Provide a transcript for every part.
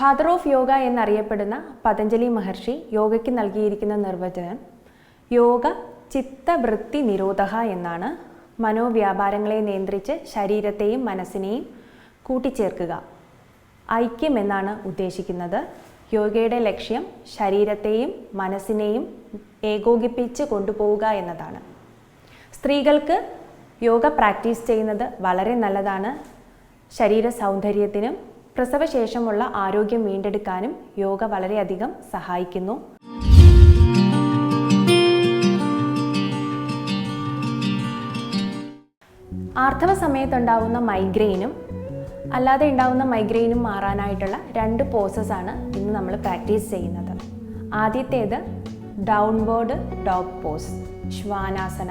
Father of yoga എന്നറിയപ്പെടുന്ന പതഞ്ജലി മഹർഷി യോഗയ്ക്ക് നൽകിയിരിക്കുന്ന നിർവചനം യോഗ ചിത്തവൃത്തി നിരോധക എന്നാണ്. മനോവ്യാപാരങ്ങളെ നിയന്ത്രിച്ച് ശരീരത്തെയും മനസ്സിനെയും കൂട്ടിച്ചേർക്കുക, ഐക്യം എന്നാണ് ഉദ്ദേശിക്കുന്നത്. യോഗയുടെ ലക്ഷ്യം ശരീരത്തെയും മനസ്സിനെയും ഏകോപിപ്പിച്ച് കൊണ്ടുപോവുക എന്നതാണ്. സ്ത്രീകൾക്ക് യോഗ പ്രാക്ടീസ് ചെയ്യുന്നത് വളരെ നല്ലതാണ്. ശരീര സൗന്ദര്യത്തിനും പ്രസവശേഷമുള്ള ആരോഗ്യം വീണ്ടെടുക്കാനും യോഗ വളരെയധികം സഹായിക്കുന്നു. ആർത്തവ സമയത്തുണ്ടാവുന്ന മൈഗ്രെയിനും അല്ലാതെ ഉണ്ടാവുന്ന മൈഗ്രെയിനും മാറാനായിട്ടുള്ള 2 പോസസാണ് ഇന്ന് നമ്മൾ പ്രാക്ടീസ് ചെയ്യുന്നത്. ആദ്യത്തേത് ഡൗൺവേർഡ് ഡോഗ് പോസ് ശ്വാനാസന,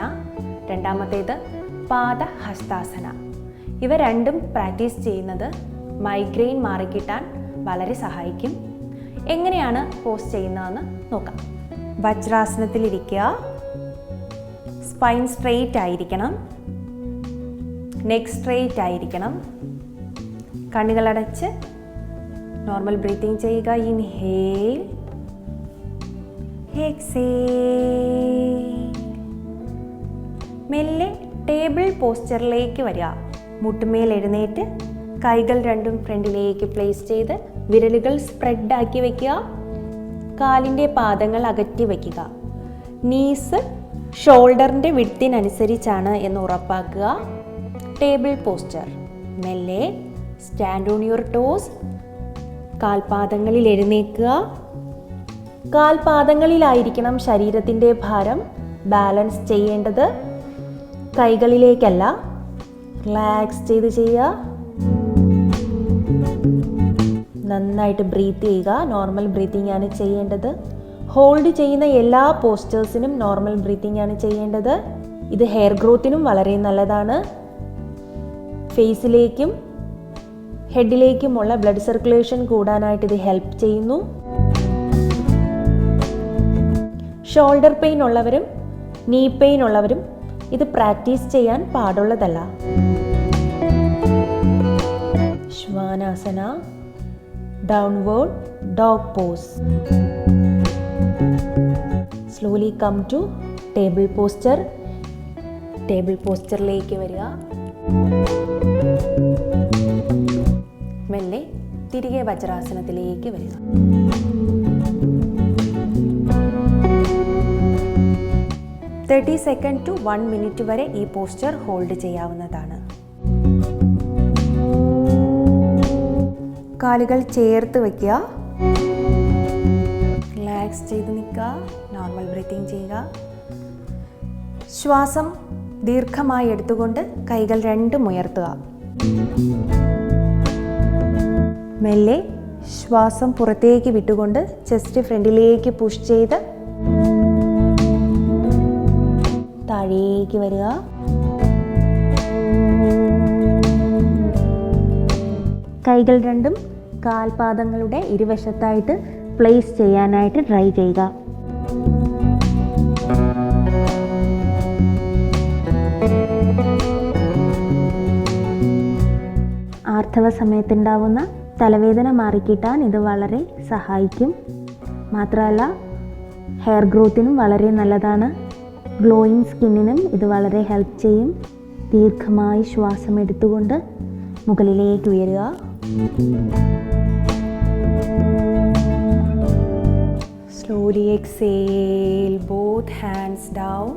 രണ്ടാമത്തേത് പാദഹസ്താസന. ഇവ രണ്ടും പ്രാക്ടീസ് ചെയ്യുന്നത് മൈഗ്രെയിൻ മാറിക്കിട്ടാൻ വളരെ സഹായിക്കും. എങ്ങനെയാണ് പോസ് ചെയ്യുന്നതെന്ന് നോക്കാം. വജ്രാസനത്തിലിരിക്കുക, സ്പൈൻ സ്ട്രെയിറ്റ് ആയിരിക്കണം, നെക്ക് സ്ട്രെയിറ്റ് ആയിരിക്കണം, കണ്ണുകളടച്ച് നോർമൽ ബ്രീത്തിങ് ചെയ്യുക. Inhale, exhale. മെല്ലെ ടേബിൾ പോസ്ചറിലേക്ക് വരിക. മുട്ടുമേൽ എഴുന്നേറ്റ് കൈകൾ രണ്ടും ഫ്രണ്ടിലേക്ക് പ്ലേസ് ചെയ്ത് വിരലുകൾ സ്പ്രെഡ് ആക്കി വയ്ക്കുക. കാലിൻ്റെ പാദങ്ങൾ അകറ്റി വയ്ക്കുക. നീസ് ഷോൾഡറിൻ്റെ വിഡ്ത്തിനനുസരിച്ചാണ് എന്ന് ഉറപ്പാക്കുക. Table posture. മെല്ലെ സ്റ്റാൻഡ് ഓൺ യുവർ ടോസ്. കാൽപാദങ്ങളിൽ എഴുന്നേൽക്കുക. കാൽപാദങ്ങളിലായിരിക്കണം ശരീരത്തിൻ്റെ ഭാരം ബാലൻസ് ചെയ്യേണ്ടത്, കൈകളിലേക്കല്ല. റിലാക്സ് ചെയ്ത് ചെയ്യുക. നന്നായിട്ട് ബ്രീത്ത് ചെയ്യുക. നോർമൽ ബ്രീത്തിങ് ആണ് ചെയ്യേണ്ടത്. ഹോൾഡ് ചെയ്യുന്ന എല്ലാ പോസ്റ്റേഴ്സിനും നോർമൽ ബ്രീത്തിങ് ആണ് ചെയ്യേണ്ടത്. ഇത് ഹെയർ ഗ്രോത്തിനും വളരെ നല്ലതാണ്. ഫേസിലേക്കും ഹെഡിലേക്കുമുള്ള ബ്ലഡ് സർക്കുലേഷൻ കൂടാനായിട്ട് ഇത് ഹെൽപ്പ് ചെയ്യുന്നു. ഷോൾഡർ പെയിൻ ഉള്ളവരും നീ പെയിൻ ഉള്ളവരും ഇത് പ്രാക്ടീസ് ചെയ്യാൻ പാടുള്ളതല്ല. ശ്വാനാസന, downward dog pose. Slowly come to table posture. Table പോസ്ചറിലേക്ക് വരിക. മെല്ലെ തിരികെ വജ്രാസനത്തിലേക്ക് വരിക. തേർട്ടി സെക്കൻഡ് ടു 1 മിനിറ്റ് വരെ ഈ പോസ്ചർ ഹോൾഡ് ചെയ്യാവുന്നതാണ്. കാലുകൾ ചേർത്ത് വയ്ക്കുക. റിലാക്സ് ചെയ്ത് നിൽക്കുക. നോർമൽ ബ്രീത്തിങ് ചെയ്യുക. ശ്വാസം ദീർഘമായി എടുത്തുകൊണ്ട് കൈകൾ രണ്ടും ഉയർത്തുക. മെല്ലെ ശ്വാസം പുറത്തേക്ക് വിട്ടുകൊണ്ട് ചെസ്റ്റ് ഫ്രണ്ടിലേക്ക് പുഷ് ചെയ്ത് താഴേക്ക് വരിക. കൈകൾ രണ്ടും കാൽപാദങ്ങളുടെ ഇരുവശത്തായിട്ട് പ്ലേസ് ചെയ്യാനായിട്ട് ട്രൈ ചെയ്യുക. ആർത്തവ സമയത്തുണ്ടാവുന്ന തലവേദന മാറിക്കിട്ടാൻ ഇത് വളരെ സഹായിക്കും. മാത്രമല്ല ഹെയർ ഗ്രോത്തിനും വളരെ നല്ലതാണ്. ഗ്ലോയിങ് സ്കിന്നിനും ഇത് വളരെ ഹെൽപ്പ് ചെയ്യും. ദീർഘമായി ശ്വാസം എടുത്തുകൊണ്ട് മുകളിലേക്ക് ഉയരുക. Slowly exhale, both hands down.